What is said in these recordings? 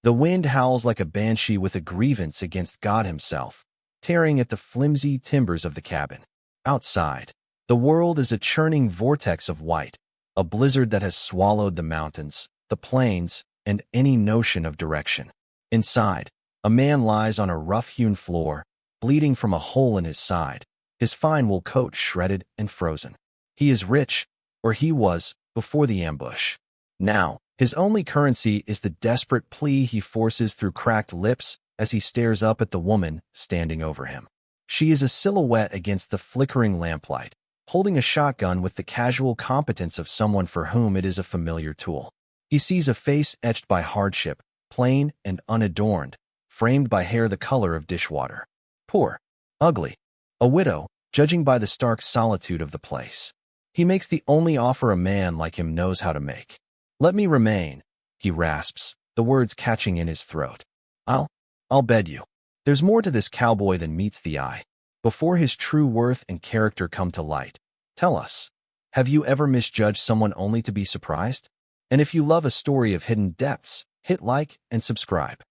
The wind howls like a banshee with a grievance against God himself, tearing at the flimsy timbers of the cabin. Outside, the world is a churning vortex of white, a blizzard that has swallowed the mountains, the plains, and any notion of direction. Inside, a man lies on a rough-hewn floor, bleeding from a hole in his side, his fine wool coat shredded and frozen. He is rich, or he was, before the ambush. Now, his only currency is the desperate plea he forces through cracked lips as he stares up at the woman standing over him. She is a silhouette against the flickering lamplight, holding a shotgun with the casual competence of someone for whom it is a familiar tool. He sees a face etched by hardship, plain and unadorned, framed by hair the color of dishwater. Poor, ugly, a widow, judging by the stark solitude of the place. He makes the only offer a man like him knows how to make. "Let me remain," he rasps, the words catching in his throat. I'll bed you. There's more to this cowboy than meets the eye. Before his true worth and character come to light, tell us, have you ever misjudged someone only to be surprised? And if you love a story of hidden depths, hit like and subscribe.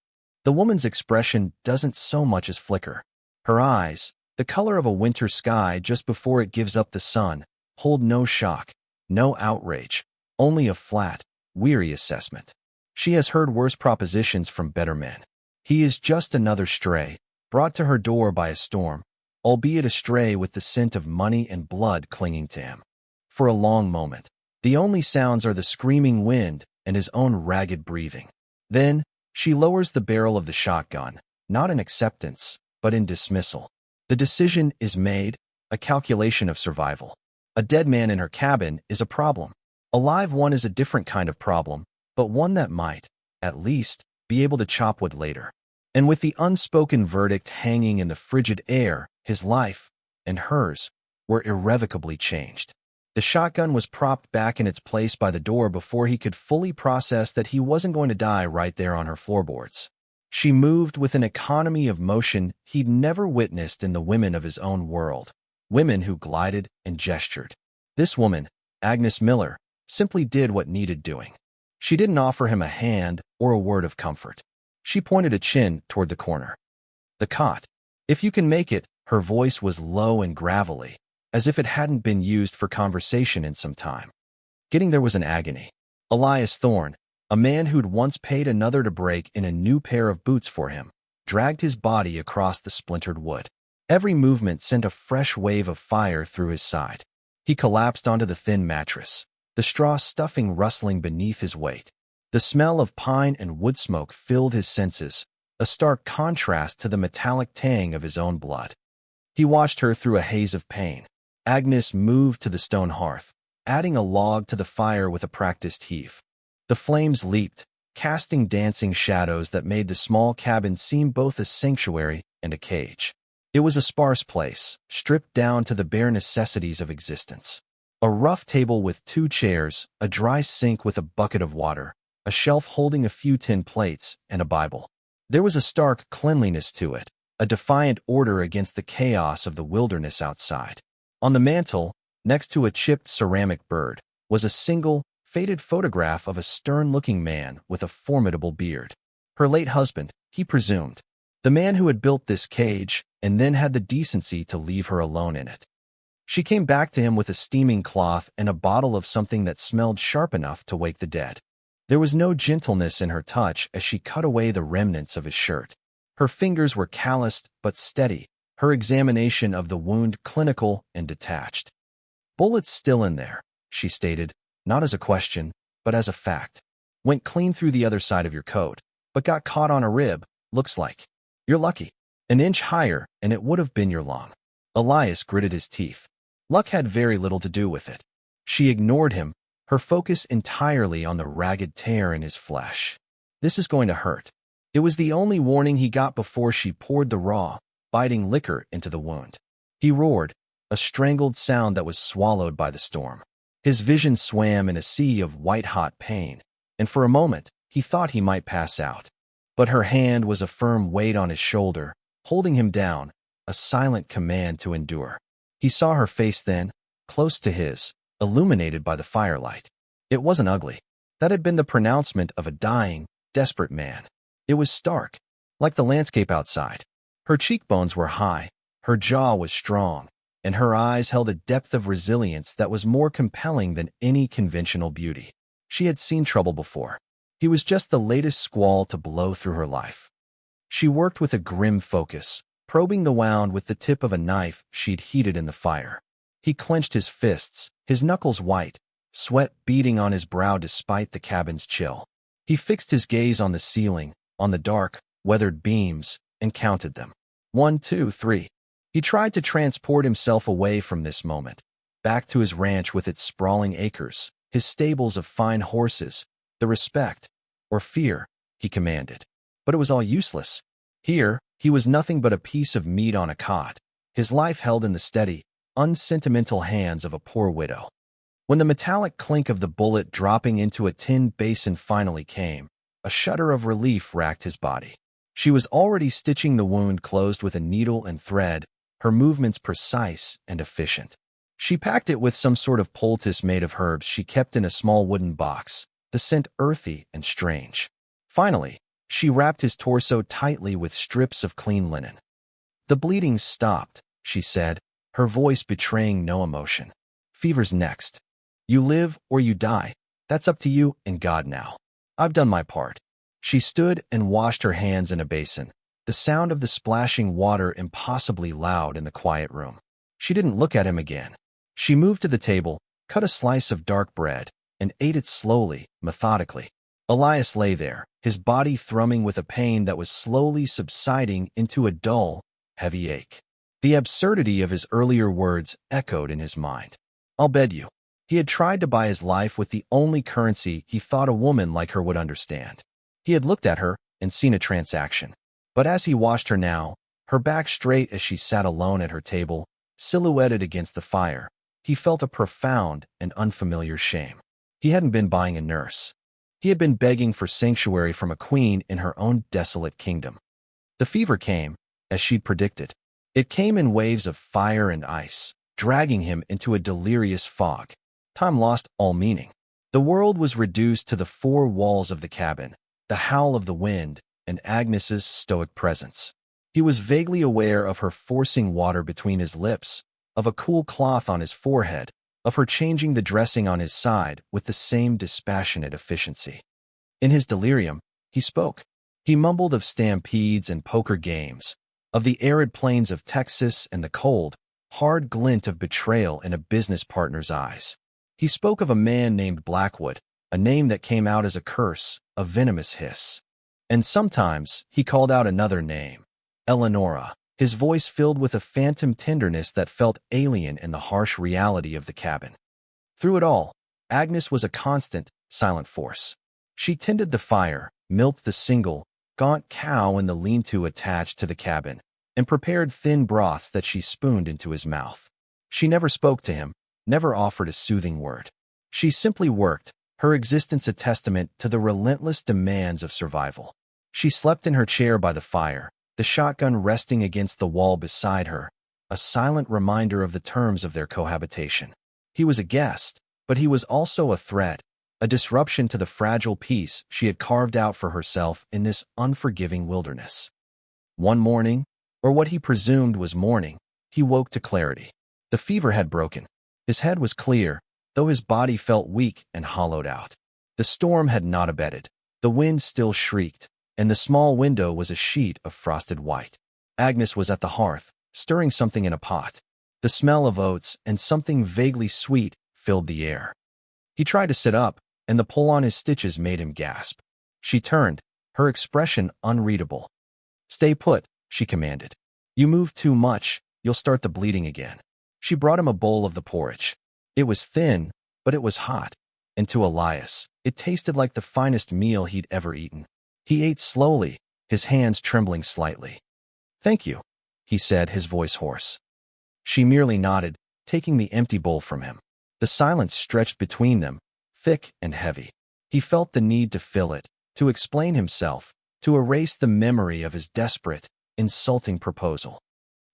The woman's expression doesn't so much as flicker. Her eyes, the color of a winter sky just before it gives up the sun, hold no shock, no outrage, only a flat, weary assessment. She has heard worse propositions from better men. He is just another stray, brought to her door by a storm, albeit a stray with the scent of money and blood clinging to him. For a long moment, the only sounds are the screaming wind and his own ragged breathing. Then, she lowers the barrel of the shotgun, not in acceptance, but in dismissal. The decision is made, a calculation of survival. A dead man in her cabin is a problem. A live one is a different kind of problem, but one that might, at least, be able to chop wood later. And with the unspoken verdict hanging in the frigid air, his life, and hers, were irrevocably changed. The shotgun was propped back in its place by the door before he could fully process that he wasn't going to die right there on her floorboards. She moved with an economy of motion he'd never witnessed in the women of his own world, women who glided and gestured. This woman, Agnes Miller, simply did what needed doing. She didn't offer him a hand or a word of comfort. She pointed a chin toward the corner. "The cot. If you can make it," her voice was low and gravelly, as if it hadn't been used for conversation in some time. Getting there was an agony. Elias Thorne, a man who'd once paid another to break in a new pair of boots for him, dragged his body across the splintered wood. Every movement sent a fresh wave of fire through his side. He collapsed onto the thin mattress, the straw stuffing rustling beneath his weight. The smell of pine and wood smoke filled his senses, a stark contrast to the metallic tang of his own blood. He watched her through a haze of pain. Agnes moved to the stone hearth, adding a log to the fire with a practiced heave. The flames leaped, casting dancing shadows that made the small cabin seem both a sanctuary and a cage. It was a sparse place, stripped down to the bare necessities of existence. A rough table with 2 chairs, a dry sink with a bucket of water, a shelf holding a few tin plates, and a Bible. There was a stark cleanliness to it, a defiant order against the chaos of the wilderness outside. On the mantel, next to a chipped ceramic bird, was a single, faded photograph of a stern-looking man with a formidable beard. Her late husband, he presumed. The man who had built this cage and then had the decency to leave her alone in it. She came back to him with a steaming cloth and a bottle of something that smelled sharp enough to wake the dead. There was no gentleness in her touch as she cut away the remnants of his shirt. Her fingers were calloused but steady, her examination of the wound clinical and detached. "Bullets still in there," she stated, not as a question, but as a fact. "Went clean through the other side of your coat, but got caught on a rib, looks like. You're lucky. An inch higher, and it would have been your lung." Elias gritted his teeth. Luck had very little to do with it. She ignored him, her focus entirely on the ragged tear in his flesh. "This is going to hurt." It was the only warning he got before she poured the raw, biting liquor into the wound. He roared, a strangled sound that was swallowed by the storm. His vision swam in a sea of white-hot pain, and for a moment he thought he might pass out. But her hand was a firm weight on his shoulder, holding him down, a silent command to endure. He saw her face then, close to his, illuminated by the firelight. It wasn't ugly. That had been the pronouncement of a dying, desperate man. It was stark, like the landscape outside. Her cheekbones were high, her jaw was strong, and her eyes held a depth of resilience that was more compelling than any conventional beauty. She had seen trouble before. He was just the latest squall to blow through her life. She worked with a grim focus, probing the wound with the tip of a knife she'd heated in the fire. He clenched his fists, his knuckles white, sweat beading on his brow despite the cabin's chill. He fixed his gaze on the ceiling, on the dark, weathered beams, and counted them. 1, 2, 3. He tried to transport himself away from this moment, back to his ranch with its sprawling acres, his stables of fine horses, the respect, or fear, he commanded. But it was all useless. Here, he was nothing but a piece of meat on a cot, his life held in the steady, unsentimental hands of a poor widow. When the metallic clink of the bullet dropping into a tin basin finally came, a shudder of relief racked his body. She was already stitching the wound closed with a needle and thread, her movements precise and efficient. She packed it with some sort of poultice made of herbs she kept in a small wooden box, the scent earthy and strange. Finally, she wrapped his torso tightly with strips of clean linen. The bleeding stopped, she said, her voice betraying no emotion. Fever's next. You live or you die. That's up to you and God now. I've done my part. She stood and washed her hands in a basin, the sound of the splashing water impossibly loud in the quiet room. She didn't look at him again. She moved to the table, cut a slice of dark bread, and ate it slowly, methodically. Elias lay there, his body thrumming with a pain that was slowly subsiding into a dull, heavy ache. The absurdity of his earlier words echoed in his mind. I'll bed you. He had tried to buy his life with the only currency he thought a woman like her would understand. He had looked at her and seen a transaction. But as he watched her now, her back straight as she sat alone at her table, silhouetted against the fire, he felt a profound and unfamiliar shame. He hadn't been buying a nurse. He had been begging for sanctuary from a queen in her own desolate kingdom. The fever came, as she'd predicted. It came in waves of fire and ice, dragging him into a delirious fog. Time lost all meaning. The world was reduced to the four walls of the cabin, the howl of the wind, and Agnes's stoic presence. He was vaguely aware of her forcing water between his lips, of a cool cloth on his forehead, of her changing the dressing on his side with the same dispassionate efficiency. In his delirium, he spoke. He mumbled of stampedes and poker games, of the arid plains of Texas and the cold, hard glint of betrayal in a business partner's eyes. He spoke of a man named Blackwood, a name that came out as a curse, a venomous hiss. And sometimes he called out another name, Eleonora, his voice filled with a phantom tenderness that felt alien in the harsh reality of the cabin. Through it all, Agnes was a constant, silent force. She tended the fire, milked the single, gaunt cow in the lean-to attached to the cabin, and prepared thin broths that she spooned into his mouth. She never spoke to him, never offered a soothing word. She simply worked, her existence a testament to the relentless demands of survival. She slept in her chair by the fire, the shotgun resting against the wall beside her, a silent reminder of the terms of their cohabitation. He was a guest, but he was also a threat, a disruption to the fragile peace she had carved out for herself in this unforgiving wilderness. One morning, or what he presumed was morning, he woke to clarity. The fever had broken. His head was clear, though his body felt weak and hollowed out. The storm had not abated. The wind still shrieked, and the small window was a sheet of frosted white. Agnes was at the hearth, stirring something in a pot. The smell of oats and something vaguely sweet filled the air. He tried to sit up, and the pull on his stitches made him gasp. She turned, her expression unreadable. "Stay put," she commanded. "You move too much, you'll start the bleeding again." She brought him a bowl of the porridge. It was thin, but it was hot, and to Elias, it tasted like the finest meal he'd ever eaten. He ate slowly, his hands trembling slightly. "Thank you," he said, his voice hoarse. She merely nodded, taking the empty bowl from him. The silence stretched between them, thick and heavy. He felt the need to fill it, to explain himself, to erase the memory of his desperate, insulting proposal.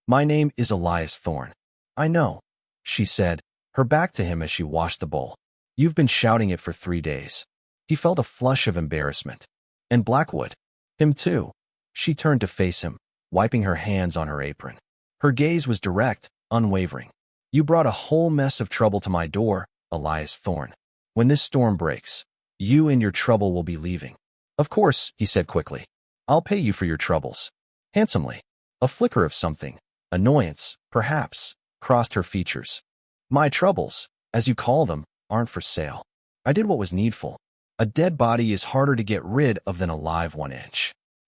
"My name is Elias Thorne." "I know," she said, her back to him as she washed the bowl. "You've been shouting it for 3 days." He felt a flush of embarrassment. "And Blackwood?" Him too. She turned to face him, wiping her hands on her apron. Her gaze was direct, unwavering. You brought a whole mess of trouble to my door, Elias Thorne. When this storm breaks, you and your trouble will be leaving. Of course, he said quickly. I'll pay you for your troubles. Handsomely. A flicker of something, annoyance, perhaps, crossed her features. My troubles, as you call them, aren't for sale. I did what was needful. A dead body is harder to get rid of than a live one.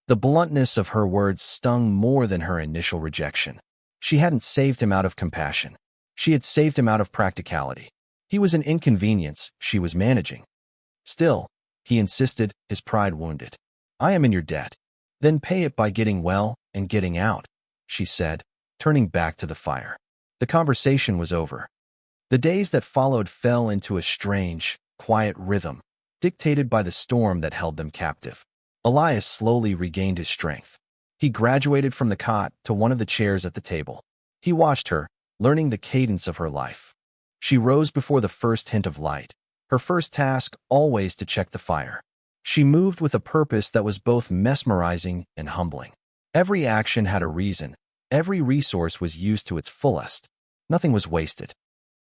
The bluntness of her words stung more than her initial rejection. She hadn't saved him out of compassion. She had saved him out of practicality. He was an inconvenience she was managing. Still, he insisted, his pride wounded. I am in your debt. Then pay it by getting well and getting out, she said, turning back to the fire. The conversation was over. The days that followed fell into a strange, quiet rhythm, dictated by the storm that held them captive. Elias slowly regained his strength. He graduated from the cot to one of the chairs at the table. He watched her, learning the cadence of her life. She rose before the first hint of light, her first task always to check the fire. She moved with a purpose that was both mesmerizing and humbling. Every action had a reason. Every resource was used to its fullest. Nothing was wasted.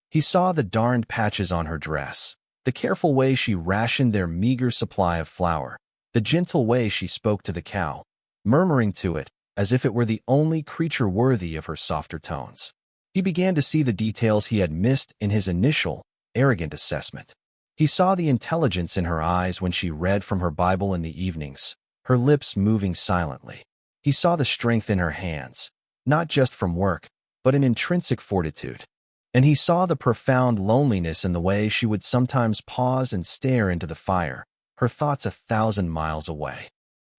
He saw the darned patches on her dress, the careful way she rationed their meager supply of flour, the gentle way she spoke to the cow, murmuring to it as if it were the only creature worthy of her softer tones. He began to see the details he had missed in his initial, arrogant assessment. He saw the intelligence in her eyes when she read from her Bible in the evenings, her lips moving silently. He saw the strength in her hands, not just from work, but an intrinsic fortitude. And he saw the profound loneliness in the way she would sometimes pause and stare into the fire, her thoughts 1,000 miles away.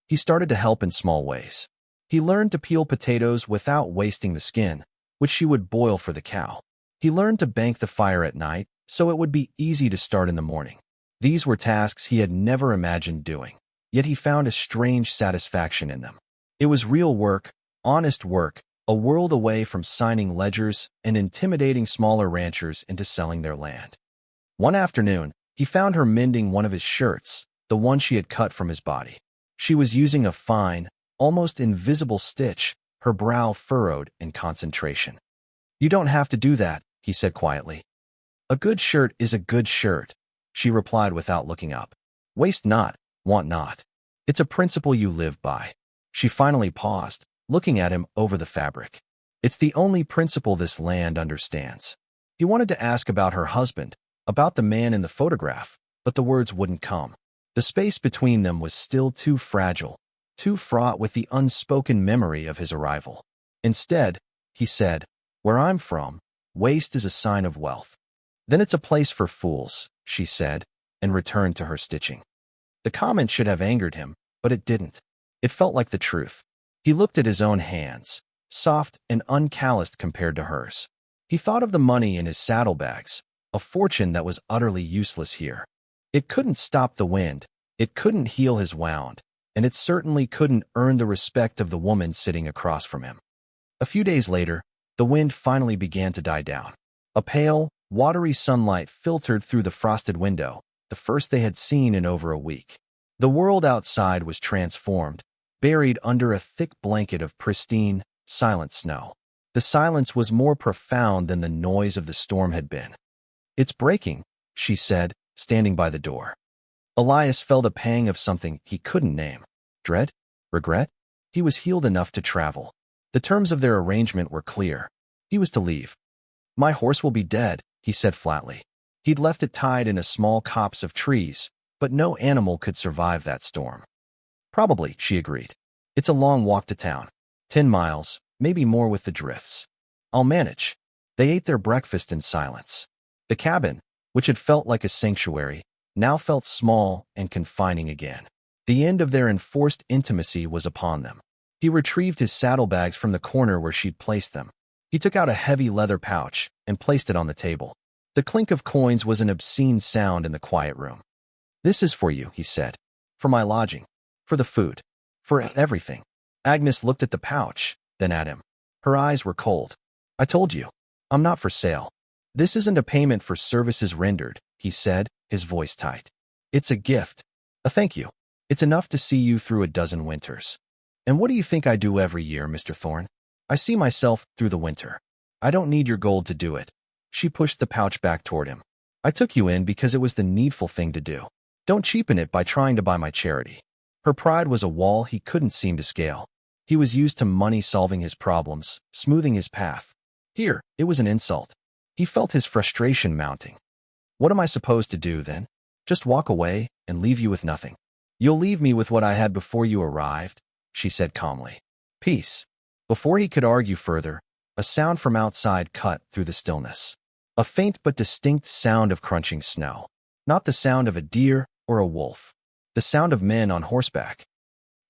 He started to help in small ways. He learned to peel potatoes without wasting the skin, which she would boil for the cow. He learned to bank the fire at night, so it would be easy to start in the morning. These were tasks he had never imagined doing, yet he found a strange satisfaction in them. It was real work, honest work, a world away from signing ledgers and intimidating smaller ranchers into selling their land. One afternoon, he found her mending one of his shirts, the one she had cut from his body. She was using a fine, almost invisible stitch, her brow furrowed in concentration. You don't have to do that, he said quietly. A good shirt is a good shirt, she replied without looking up. Waste not, want not. It's a principle you live by. She finally paused, looking at him over the fabric. It's the only principle this land understands. He wanted to ask about her husband, about the man in the photograph, but the words wouldn't come. The space between them was still too fragile, too fraught with the unspoken memory of his arrival. Instead, he said, where I'm from, waste is a sign of wealth. Then it's a place for fools, she said, and returned to her stitching. The comment should have angered him, but it didn't. It felt like the truth. He looked at his own hands, soft and uncalloused compared to hers. He thought of the money in his saddlebags, a fortune that was utterly useless here. It couldn't stop the wind, it couldn't heal his wound, and it certainly couldn't earn the respect of the woman sitting across from him. A few days later, the wind finally began to die down. A pale, watery sunlight filtered through the frosted window, the first they had seen in over a week. The world outside was transformed, buried under a thick blanket of pristine, silent snow. The silence was more profound than the noise of the storm had been. It's breaking, she said, standing by the door. Elias felt a pang of something he couldn't name. Dread? Regret? He was healed enough to travel. The terms of their arrangement were clear. He was to leave. My horse will be dead, he said flatly. He'd left it tied in a small copse of trees, but no animal could survive that storm. Probably, she agreed. It's a long walk to town. 10 miles, maybe more with the drifts. I'll manage. They ate their breakfast in silence. The cabin, which had felt like a sanctuary, now felt small and confining again. The end of their enforced intimacy was upon them. He retrieved his saddlebags from the corner where she'd placed them. He took out a heavy leather pouch and placed it on the table. The clink of coins was an obscene sound in the quiet room. This is for you, he said. For my lodging. For the food. For everything. Agnes looked at the pouch, then at him. Her eyes were cold. I told you. I'm not for sale. This isn't a payment for services rendered, he said, his voice tight. It's a gift. A thank you. It's enough to see you through a dozen winters. And what do you think I do every year, Mr. Thorne? I see myself through the winter. I don't need your gold to do it. She pushed the pouch back toward him. I took you in because it was the needful thing to do. Don't cheapen it by trying to buy my charity. Her pride was a wall he couldn't seem to scale. He was used to money solving his problems, smoothing his path. Here, it was an insult. He felt his frustration mounting. What am I supposed to do, then? Just walk away and leave you with nothing? You'll leave me with what I had before you arrived, she said calmly. Peace. Before he could argue further, a sound from outside cut through the stillness. A faint but distinct sound of crunching snow. Not the sound of a deer or a wolf. The sound of men on horseback.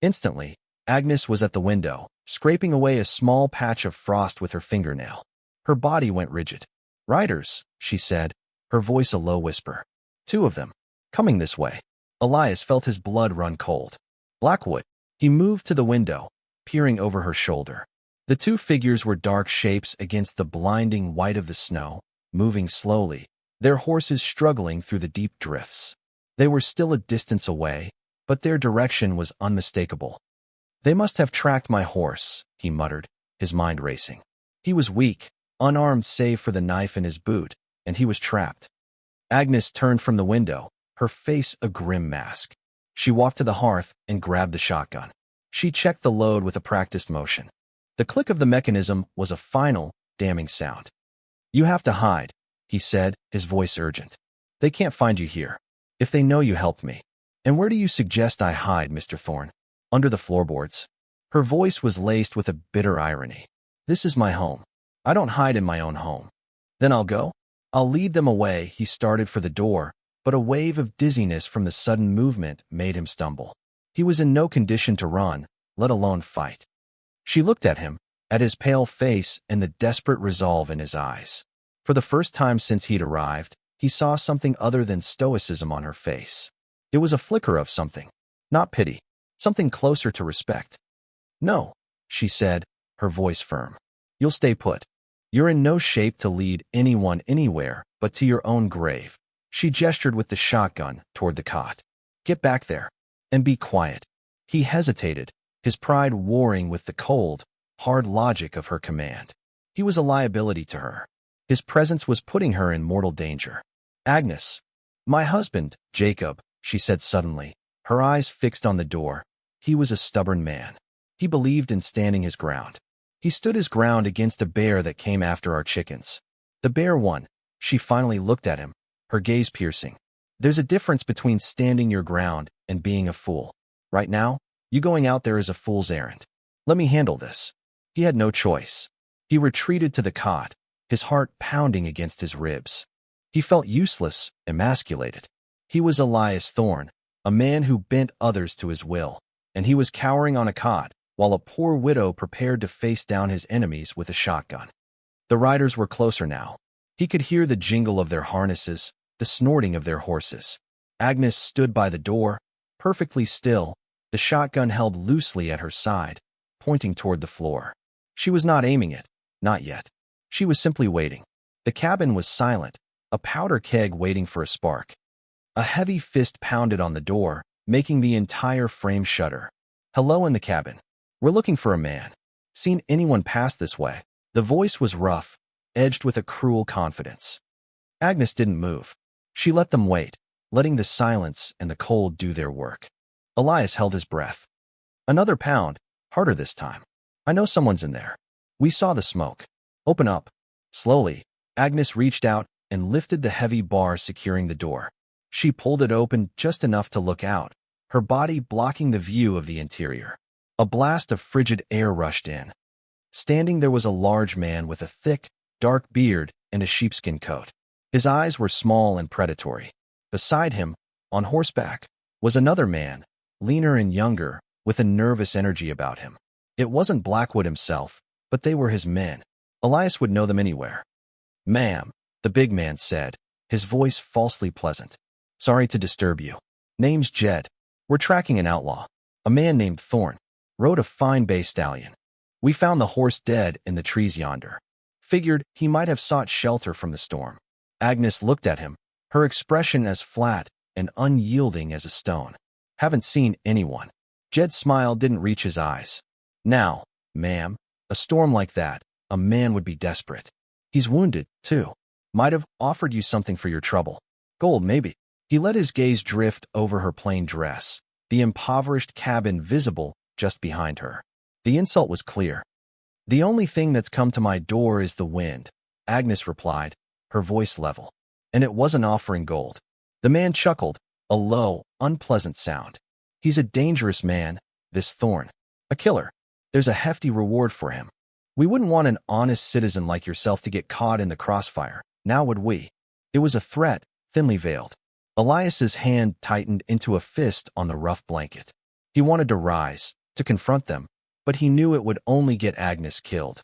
Instantly, Agnes was at the window, scraping away a small patch of frost with her fingernail. Her body went rigid. Riders, she said, her voice a low whisper. Two of them. Coming this way. Elias felt his blood run cold. Blackwood. He moved to the window, peering over her shoulder. The two figures were dark shapes against the blinding white of the snow, moving slowly, their horses struggling through the deep drifts. They were still a distance away, but their direction was unmistakable. They must have tracked my horse, he muttered, his mind racing. He was weak, unarmed save for the knife in his boot, and he was trapped. Agnes turned from the window, her face a grim mask. She walked to the hearth and grabbed the shotgun. She checked the load with a practiced motion. The click of the mechanism was a final, damning sound. You have to hide, he said, his voice urgent. They can't find you here. If they know you helped me. And where do you suggest I hide, Mr. Thorne? Under the floorboards. Her voice was laced with a bitter irony. This is my home. I don't hide in my own home. Then I'll go? I'll lead them away. He started for the door, but a wave of dizziness from the sudden movement made him stumble. He was in no condition to run, let alone fight. She looked at him, at his pale face and the desperate resolve in his eyes. For the first time since he'd arrived, he saw something other than stoicism on her face. It was a flicker of something, not pity, something closer to respect. No, she said, her voice firm. You'll stay put. You're in no shape to lead anyone anywhere but to your own grave. She gestured with the shotgun toward the cot. Get back there, and be quiet. He hesitated, his pride warring with the cold, hard logic of her command. He was a liability to her. His presence was putting her in mortal danger. Agnes. My husband, Jacob, she said suddenly, her eyes fixed on the door. He was a stubborn man. He believed in standing his ground. He stood his ground against a bear that came after our chickens. The bear won. She finally looked at him, her gaze piercing. There's a difference between standing your ground and being a fool. Right now, you going out there is a fool's errand. Let me handle this. He had no choice. He retreated to the cot, his heart pounding against his ribs. He felt useless, emasculated. He was Elias Thorne, a man who bent others to his will, and he was cowering on a cot, while a poor widow prepared to face down his enemies with a shotgun. The riders were closer now. He could hear the jingle of their harnesses, the snorting of their horses. Agnes stood by the door, perfectly still, the shotgun held loosely at her side, pointing toward the floor. She was not aiming it, not yet. She was simply waiting. The cabin was silent, a powder keg waiting for a spark. A heavy fist pounded on the door, making the entire frame shudder. Hello in the cabin. We're looking for a man. Seen anyone pass this way? The voice was rough, edged with a cruel confidence. Agnes didn't move. She let them wait, letting the silence and the cold do their work. Elias held his breath. Another pound, harder this time. I know someone's in there. We saw the smoke. Open up. Slowly, Agnes reached out and lifted the heavy bar securing the door. She pulled it open just enough to look out, her body blocking the view of the interior. A blast of frigid air rushed in. Standing there was a large man with a thick, dark beard and a sheepskin coat. His eyes were small and predatory. Beside him, on horseback, was another man, leaner and younger, with a nervous energy about him. It wasn't Blackwood himself, but they were his men. Elias would know them anywhere. Ma'am, the big man said, his voice falsely pleasant. Sorry to disturb you. Name's Jed. We're tracking an outlaw. A man named Thorne. Rode a fine bay stallion. We found the horse dead in the trees yonder. Figured he might have sought shelter from the storm. Agnes looked at him, her expression as flat and unyielding as a stone. Haven't seen anyone. Jed's smile didn't reach his eyes. Now, ma'am, a storm like that, a man would be desperate. He's wounded, too. Might have offered you something for your trouble. Gold, maybe. He let his gaze drift over her plain dress, the impoverished cabin visible just behind her. The insult was clear. The only thing that's come to my door is the wind, Agnes replied, her voice level. And it wasn't offering gold. The man chuckled, a low, unpleasant sound. He's a dangerous man, this Thorn. A killer. There's a hefty reward for him. We wouldn't want an honest citizen like yourself to get caught in the crossfire, now would we? It was a threat, thinly veiled. Elias's hand tightened into a fist on the rough blanket. He wanted to rise, to confront them, but he knew it would only get Agnes killed.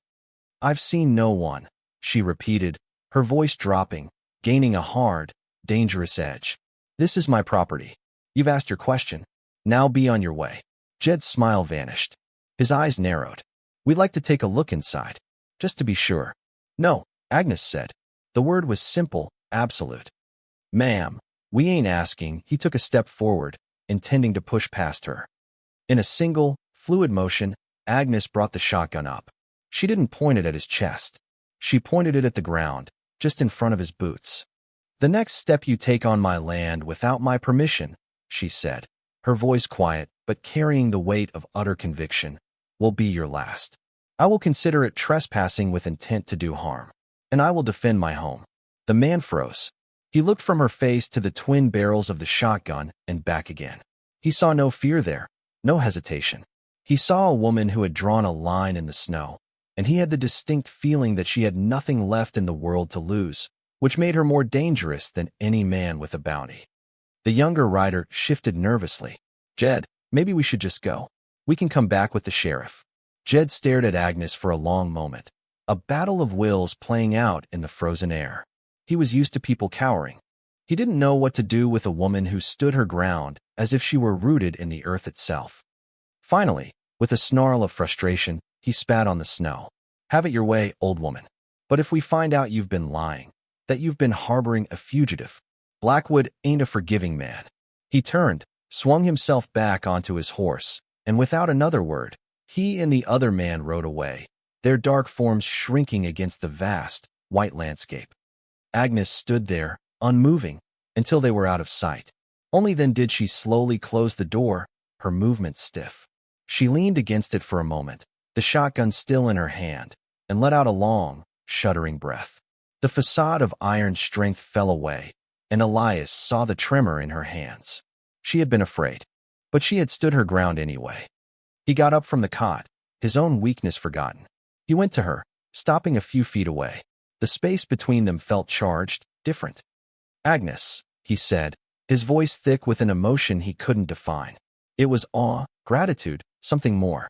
I've seen no one, she repeated, her voice dropping, gaining a hard, dangerous edge. This is my property. You've asked your question. Now be on your way. Jed's smile vanished. His eyes narrowed. We'd like to take a look inside, just to be sure. No, Agnes said. The word was simple, absolute. Ma'am, we ain't asking. He took a step forward, intending to push past her. In a single, fluid motion, Agnes brought the shotgun up. She didn't point it at his chest. She pointed it at the ground, just in front of his boots. The next step you take on my land without my permission, she said, her voice quiet but carrying the weight of utter conviction, will be your last. I will consider it trespassing with intent to do harm, and I will defend my home. The man froze. He looked from her face to the twin barrels of the shotgun and back again. He saw no fear there, no hesitation. He saw a woman who had drawn a line in the snow, and he had the distinct feeling that she had nothing left in the world to lose, which made her more dangerous than any man with a bounty. The younger rider shifted nervously. Jed, maybe we should just go. We can come back with the sheriff. Jed stared at Agnes for a long moment, a battle of wills playing out in the frozen air. He was used to people cowering. He didn't know what to do with a woman who stood her ground as if she were rooted in the earth itself. Finally, with a snarl of frustration, he spat on the snow. Have it your way, old woman. But if we find out you've been lying, that you've been harboring a fugitive, Blackwood ain't a forgiving man. He turned, swung himself back onto his horse, and without another word, he and the other man rode away, their dark forms shrinking against the vast, white landscape. Agnes stood there, unmoving, until they were out of sight. Only then did she slowly close the door, her movements stiff. She leaned against it for a moment, the shotgun still in her hand, and let out a long, shuddering breath. The facade of iron strength fell away, and Elias saw the tremor in her hands. She had been afraid, but she had stood her ground anyway. He got up from the cot, his own weakness forgotten. He went to her, stopping a few feet away. The space between them felt charged, different. Agnes, he said, his voice thick with an emotion he couldn't define. It was awe, gratitude, something more.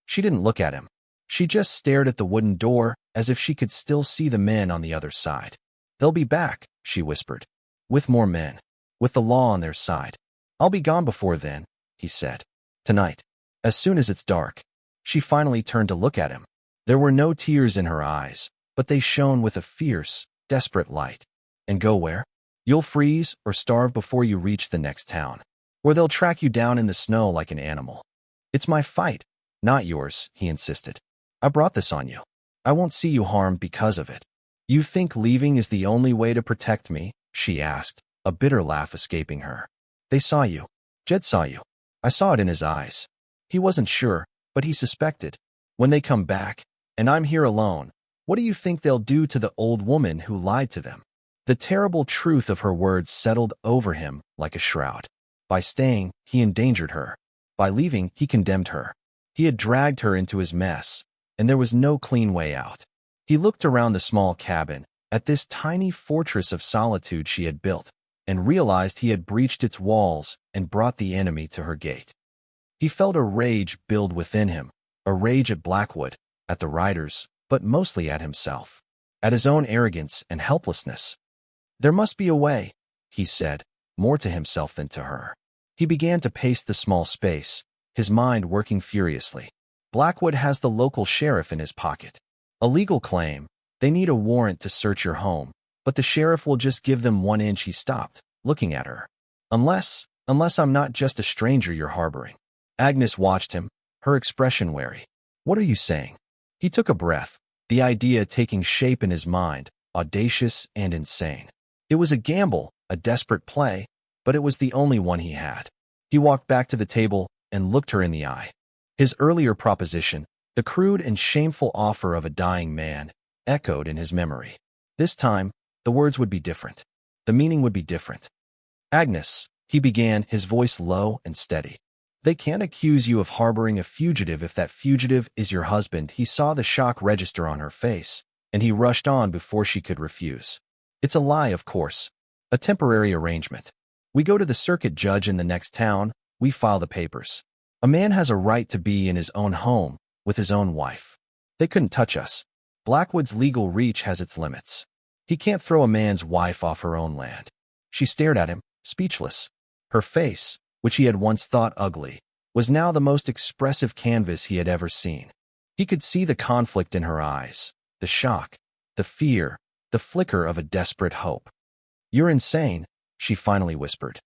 She didn't look at him. She just stared at the wooden door as if she could still see the men on the other side. They'll be back, she whispered. With more men. With the law on their side. I'll be gone before then, he said. Tonight. As soon as it's dark. She finally turned to look at him. There were no tears in her eyes, but they shone with a fierce, desperate light. And go where? You'll freeze or starve before you reach the next town. Or they'll track you down in the snow like an animal. It's my fight, not yours, he insisted. I brought this on you. I won't see you harmed because of it. You think leaving is the only way to protect me? She asked, a bitter laugh escaping her. They saw you. Jed saw you. I saw it in his eyes. He wasn't sure, but he suspected. When they come back, and I'm here alone, what do you think they'll do to the old woman who lied to them? The terrible truth of her words settled over him like a shroud. By staying, he endangered her. By leaving, he condemned her. He had dragged her into his mess, and there was no clean way out. He looked around the small cabin, at this tiny fortress of solitude she had built, and realized he had breached its walls and brought the enemy to her gate. He felt a rage build within him, a rage at Blackwood, at the riders, but mostly at himself, at his own arrogance and helplessness. There must be a way, he said, more to himself than to her. He began to pace the small space, his mind working furiously. Blackwood has the local sheriff in his pocket. A legal claim. They need a warrant to search your home, but the sheriff will just give them 1 inch. He stopped, looking at her. Unless, Unless I'm not just a stranger you're harboring. Agnes watched him, her expression wary. What are you saying? He took a breath, the idea taking shape in his mind, audacious and insane. It was a gamble, a desperate play, but it was the only one he had. He walked back to the table and looked her in the eye. His earlier proposition, the crude and shameful offer of a dying man, echoed in his memory. This time, the words would be different. The meaning would be different. Agnes, he began, his voice low and steady. They can't accuse you of harboring a fugitive if that fugitive is your husband. He saw the shock register on her face, and he rushed on before she could refuse. It's a lie, of course. A temporary arrangement. We go to the circuit judge in the next town, we file the papers. A man has a right to be in his own home, with his own wife. They couldn't touch us. Blackwood's legal reach has its limits. He can't throw a man's wife off her own land. She stared at him, speechless. Her face, which he had once thought ugly, was now the most expressive canvas he had ever seen. He could see the conflict in her eyes, the shock, the fear, the flicker of a desperate hope. You're insane, she finally whispered.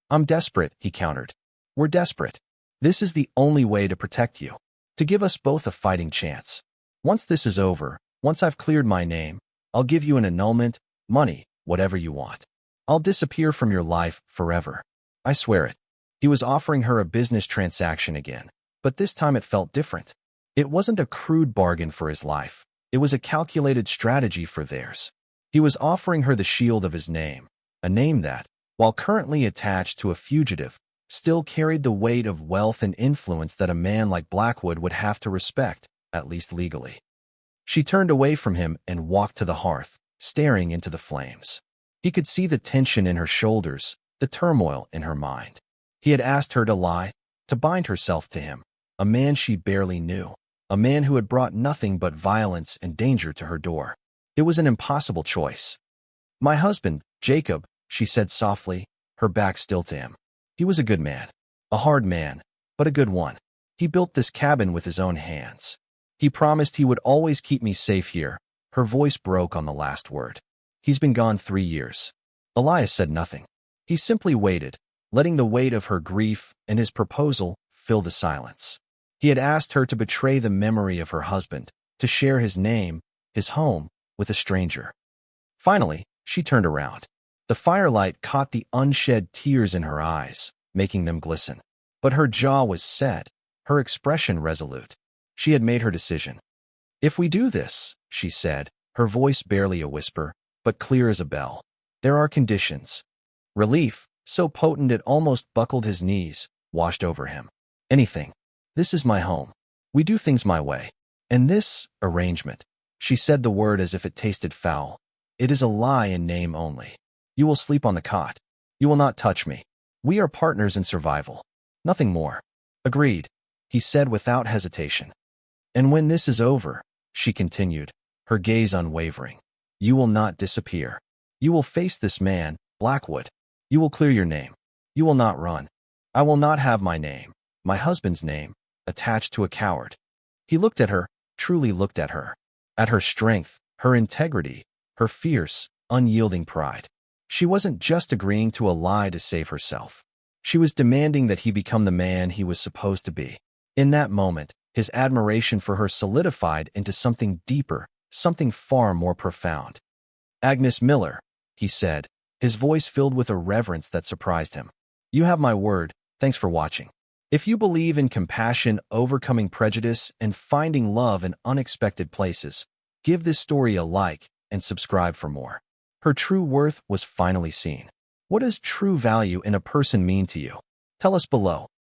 I'm desperate, he countered. We're desperate. This is the only way to protect you, to give us both a fighting chance. Once this is over, once I've cleared my name, I'll give you an annulment, money, whatever you want. I'll disappear from your life forever. I swear it. He was offering her a business transaction again, but this time it felt different. It wasn't a crude bargain for his life. It was a calculated strategy for theirs. He was offering her the shield of his name, a name that, while currently attached to a fugitive, still carried the weight of wealth and influence that a man like Blackwood would have to respect, at least legally. She turned away from him and walked to the hearth, staring into the flames. He could see the tension in her shoulders, the turmoil in her mind. He had asked her to lie, to bind herself to him, a man she barely knew, a man who had brought nothing but violence and danger to her door. It was an impossible choice. My husband, Jacob, she said softly, her back still to him. He was a good man, a hard man, but a good one. He built this cabin with his own hands. He promised he would always keep me safe here. Her voice broke on the last word. He's been gone 3 years. Elias said nothing. He simply waited, letting the weight of her grief and his proposal fill the silence. He had asked her to betray the memory of her husband, to share his name, his home, with a stranger. Finally, she turned around. The firelight caught the unshed tears in her eyes, making them glisten. But her jaw was set, her expression resolute. She had made her decision. If we do this, she said, her voice barely a whisper, but clear as a bell, there are conditions. Relief, so potent it almost buckled his knees, washed over him. Anything. This is my home. We do things my way. And this arrangement, she said the word as if it tasted foul, it is a lie in name only. You will sleep on the cot. You will not touch me. We are partners in survival. Nothing more. Agreed, he said without hesitation. And when this is over, she continued, her gaze unwavering, you will not disappear. You will face this man, Blackwood. You will clear your name. You will not run. I will not have my name, my husband's name, attached to a coward. He looked at her, truly looked at her strength, her integrity, her fierce, unyielding pride. She wasn't just agreeing to a lie to save herself. She was demanding that he become the man he was supposed to be. In that moment, his admiration for her solidified into something deeper, something far more profound. Agnes Miller, he said, his voice filled with a reverence that surprised him. You have my word, thanks for watching. If you believe in compassion, overcoming prejudice, and finding love in unexpected places, give this story a like and subscribe for more. Her true worth was finally seen. What does true value in a person mean to you? Tell us below.